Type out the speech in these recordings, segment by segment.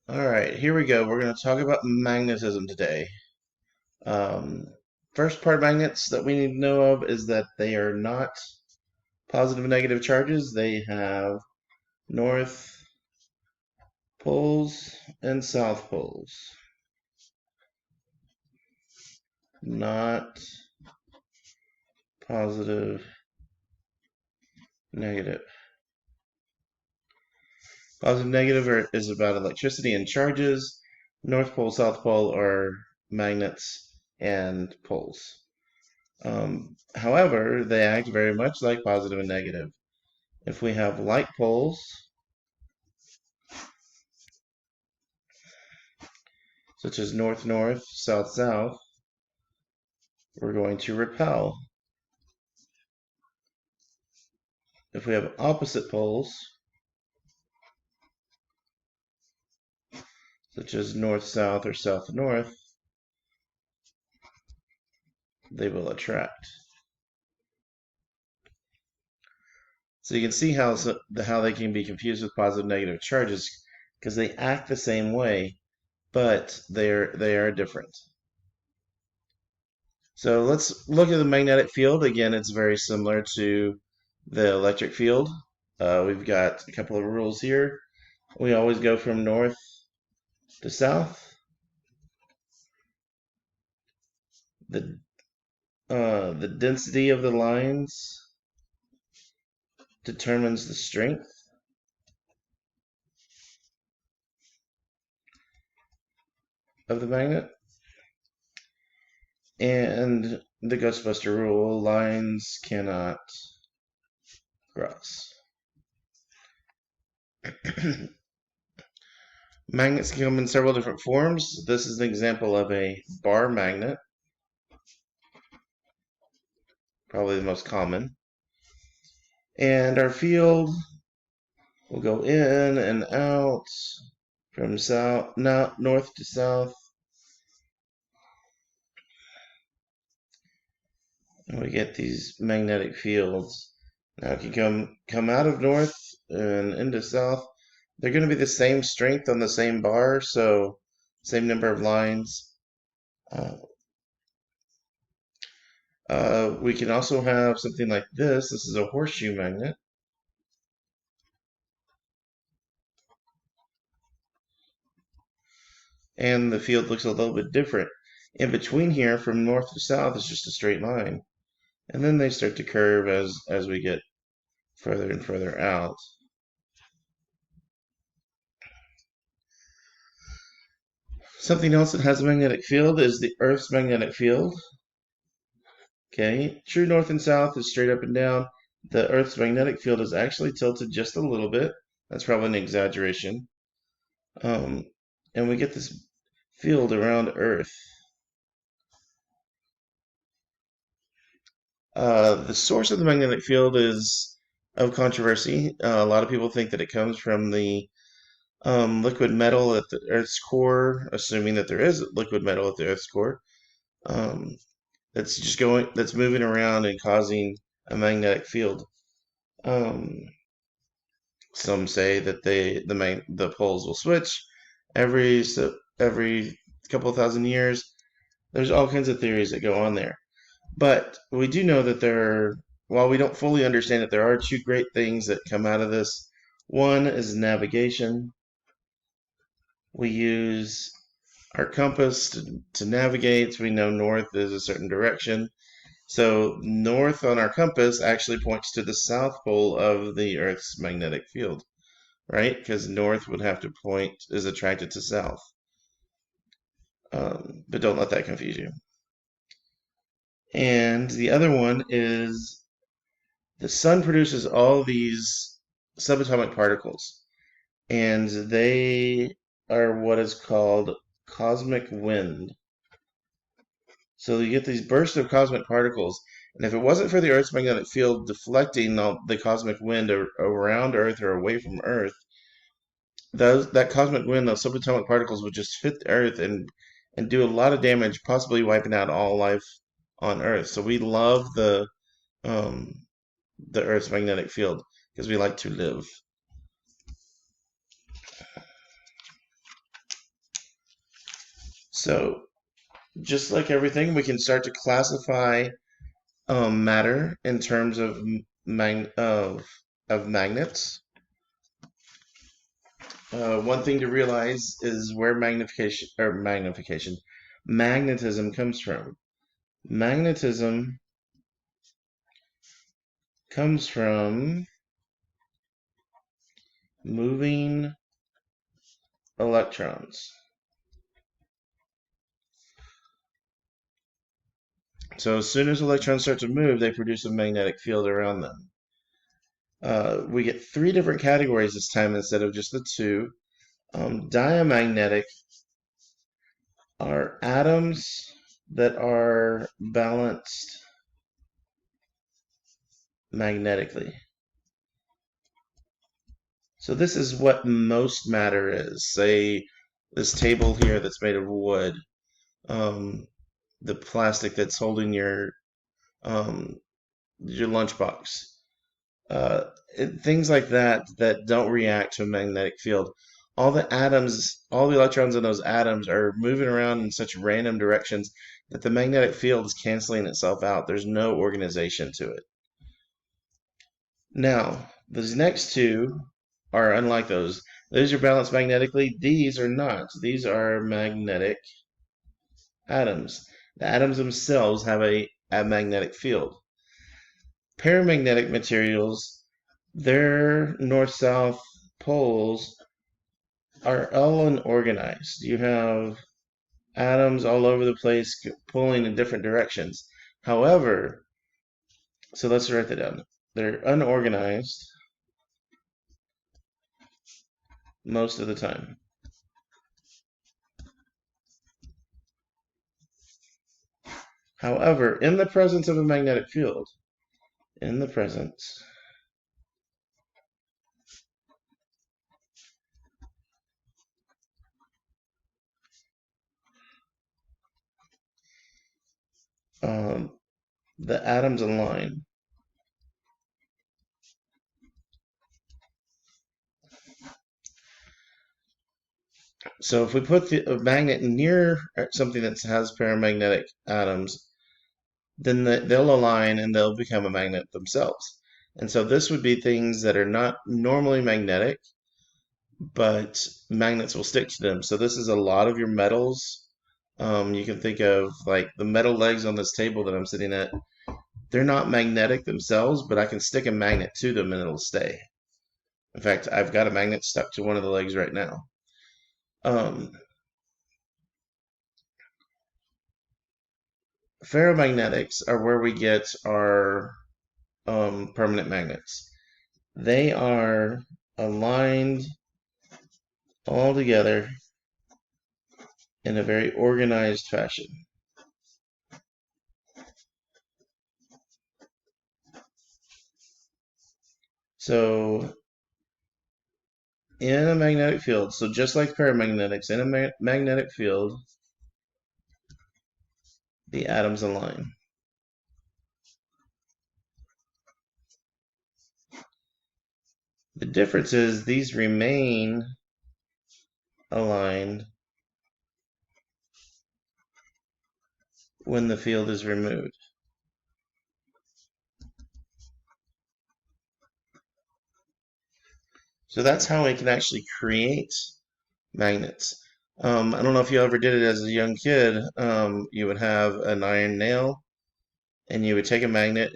Alright, here we go. We're going to talk about magnetism today. Um, First part of magnets that we need to know of is that they are not positive and negative charges. They have north poles and south poles. Not positive, negative. Positive, negative is about electricity and charges. North pole, south pole are magnets and poles. However, they act very much like positive and negative. If we have like poles, such as north-north, south-south, we're going to repel. If we have opposite poles, such as north-south or south-north, they will attract. So you can see how they can be confused with positive and negative charges because they act the same way, but they are different. So let's look at the magnetic field. Again, it's very similar to the electric field. We've got a couple of rules here. We always go from north to south. The density of the lines determines the strength of the magnet. And the Ghostbuster rule, lines cannot cross. Magnets can come in several different forms. This is an example of a bar magnet, probably the most common. And our field will go in and out from north to south. And we get these magnetic fields. Now it can come out of north and into south. They're going to be the same strength on the same bar, so same number of lines. We can also have something like this. This is a horseshoe magnet. And the field looks a little bit different. In between here, from north to south, is just a straight line. And then they start to curve as we get further and further out. Something else that has a magnetic field is the Earth's magnetic field. Okay, true north and south is straight up and down. The Earth's magnetic field is actually tilted just a little bit. That's probably an exaggeration. And we get this field around Earth. The source of the magnetic field is of controversy. A lot of people think that it comes from the liquid metal at the Earth's core, assuming that there is liquid metal at the Earth's core. That's moving around and causing a magnetic field. Some say that the poles will switch every couple of thousand years. There's all kinds of theories that go on there. But we do know that while we don't fully understand it, there are two great things that come out of this. One is navigation. We use our compass to navigate. So we know north is a certain direction. So north on our compass actually points to the south pole of the Earth's magnetic field, right? Because north would have to is attracted to south. But don't let that confuse you. And the other one is the sun produces all these subatomic particles, and they are what is called cosmic wind. So you get these bursts of cosmic particles, and if it wasn't for the Earth's magnetic field deflecting the cosmic wind around Earth or away from Earth, that cosmic wind, those subatomic particles would just hit the Earth and do a lot of damage, possibly wiping out all life on Earth. So we love um, the Earth's magnetic field because we like to live. So just like everything, we can start to classify matter in terms of magnets. One thing to realize is where magnetism comes from. Magnetism comes from moving electrons. So as soon as electrons start to move, they produce a magnetic field around them. We get three different categories this time instead of just the two. Diamagnetic are atoms that are balanced magnetically. So this is what most matter is. Say this table here that's made of wood, the plastic that's holding your lunchbox, things like that that don't react to a magnetic field. All the atoms, all the electrons in those atoms are moving around in such random directions that the magnetic field is canceling itself out. There's no organization to it. Now, these next two are unlike those. Those are balanced magnetically. These are not. These are magnetic atoms. The atoms themselves have a magnetic field. Paramagnetic materials, their north-south poles are all unorganized. You have atoms all over the place pulling in different directions. However, so let's write that down. They're unorganized most of the time. However, in the presence of a magnetic field, in the presence um, the atoms align. So if we put a magnet near something that has paramagnetic atoms, then they'll align and they'll become a magnet themselves. And so this would be things that are not normally magnetic, but magnets will stick to them. So this is a lot of your metals. You can think of like the metal legs on this table that I'm sitting at. They're not magnetic themselves, but I can stick a magnet to them and it'll stay. In fact, I've got a magnet stuck to one of the legs right now. Um, Ferromagnetics are where we get our permanent magnets. They are aligned all together in a very organized fashion. So in a magnetic field, so just like paramagnetics, in a magnetic field, the atoms align. The difference is these remain aligned when the field is removed. So that's how we can actually create magnets. I don't know if you ever did it as a young kid. You would have an iron nail, and you would take a magnet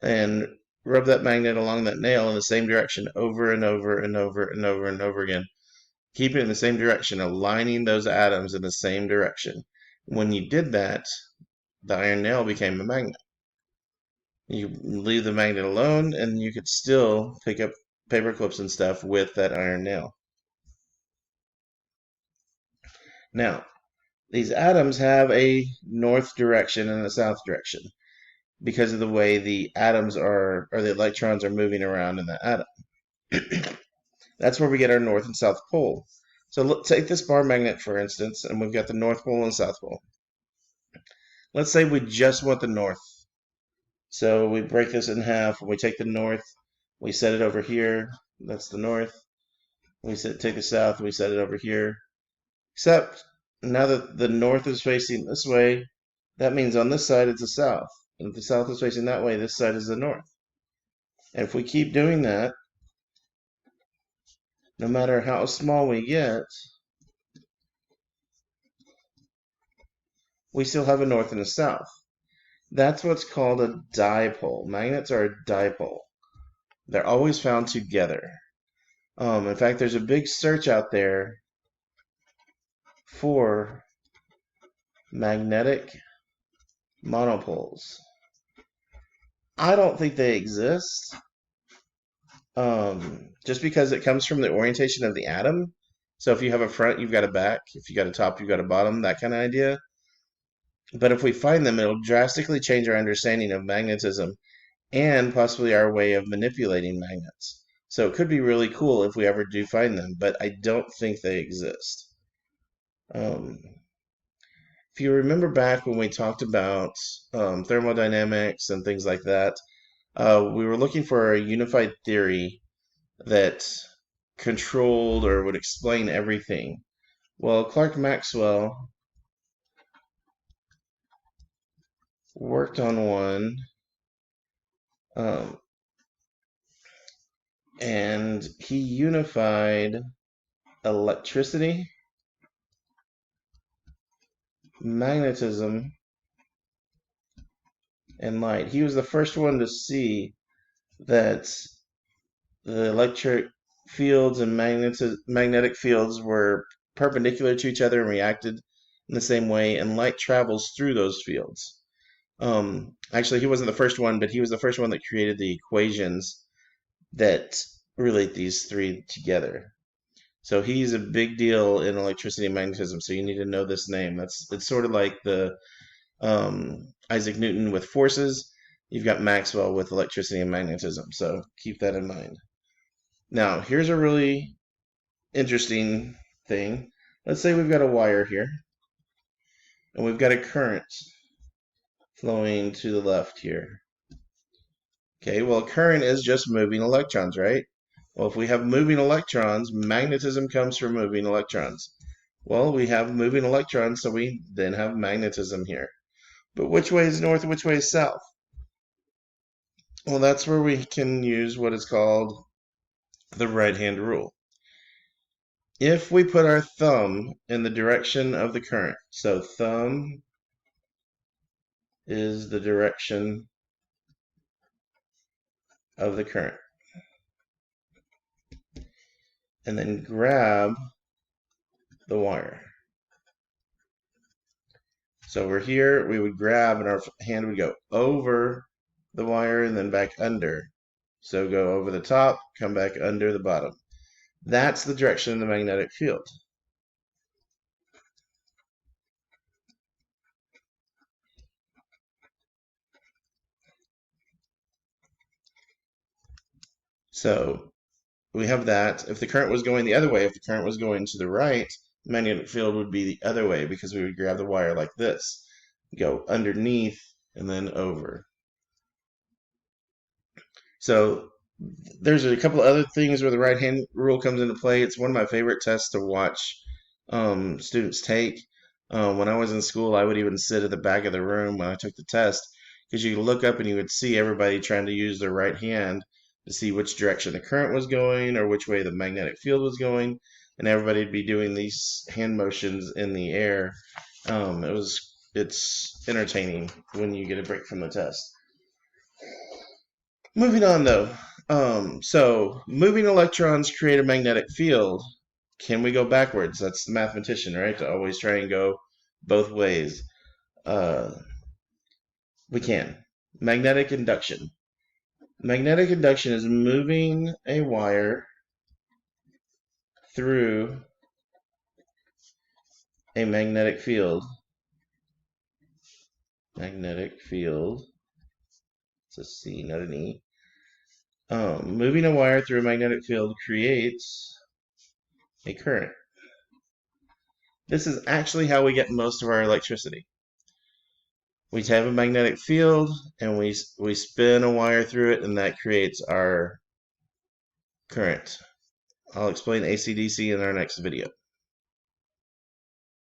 and rub that magnet along that nail in the same direction over and over and over and over and over again. Keep it in the same direction, aligning those atoms in the same direction. When you did that, the iron nail became a magnet. You leave the magnet alone, and you could still pick up paper clips and stuff with that iron nail. Now, these atoms have a north direction and a south direction because of the way the atoms are, or the electrons are moving around in the atom. That's where we get our north and south pole. So look, take this bar magnet, for instance, and we've got the north pole and south pole. Let's say we just want the north. So we break this in half, and we take the north, we set it over here. That's the north. We take the south, we set it over here. Except now that the north is facing this way, that means on this side it's the south. And if the south is facing that way, this side is the north. And if we keep doing that, no matter how small we get, we still have a north and a south. That's what's called a dipole. Magnets are a dipole. They're always found together. In fact, there's a big search out there for magnetic monopoles. I don't think they exist, just because it comes from the orientation of the atom. So if you have a front, you've got a back. If you got a top, you've got a bottom, that kind of idea. But if we find them, it'll drastically change our understanding of magnetism and possibly our way of manipulating magnets. So it could be really cool if we ever do find them, but I don't think they exist. Um, if you remember back when we talked about thermodynamics and things like that, we were looking for a unified theory that controlled or would explain everything. Well, Clerk Maxwell worked on one, um, and he unified electricity, magnetism, and light. He was the first one to see that the electric fields and magnetic fields were perpendicular to each other and reacted in the same way, and light travels through those fields. Actually, he wasn't the first one, but he was the first one that created the equations that relate these three together. So he's a big deal in electricity and magnetism. So you need to know this name. It's sort of like the Isaac Newton with forces. You've got Maxwell with electricity and magnetism. So keep that in mind. Now, here's a really interesting thing. Let's say we've got a wire here, and we've got a current flowing to the left here. Okay, well, current is just moving electrons, right? Well, if we have moving electrons, magnetism comes from moving electrons. Well, we have moving electrons, so we then have magnetism here. But which way is north and which way is south? Well, that's where we can use what is called the right-hand rule. If we put our thumb in the direction of the current, so thumb is the direction of the current, and then grab the wire. So we're here, we would grab and our hand would go over the wire and then back under. So go over the top, come back under the bottom. That's the direction of the magnetic field. So we have that. If the current was going the other way, if the current was going to the right, the magnetic field would be the other way because we would grab the wire like this, go underneath and then over. So there's a couple of other things where the right hand rule comes into play. It's one of my favorite tests to watch students take. When I was in school, I would even sit at the back of the room when I took the test because you could look up and you would see everybody trying to use their right hand to see which direction the current was going or which way the magnetic field was going, and everybody would be doing these hand motions in the air. It's entertaining when you get a break from the test. Moving on though. So moving electrons create a magnetic field. Can we go backwards? That's the mathematician, right? To always try and go both ways. We can. Magnetic induction. Magnetic induction is moving a wire through a magnetic field. Magnetic field. It's a C, not an E. Moving a wire through a magnetic field creates a current. This is actually how we get most of our electricity. We have a magnetic field and we spin a wire through it, and that creates our current. I'll explain AC/DC in our next video.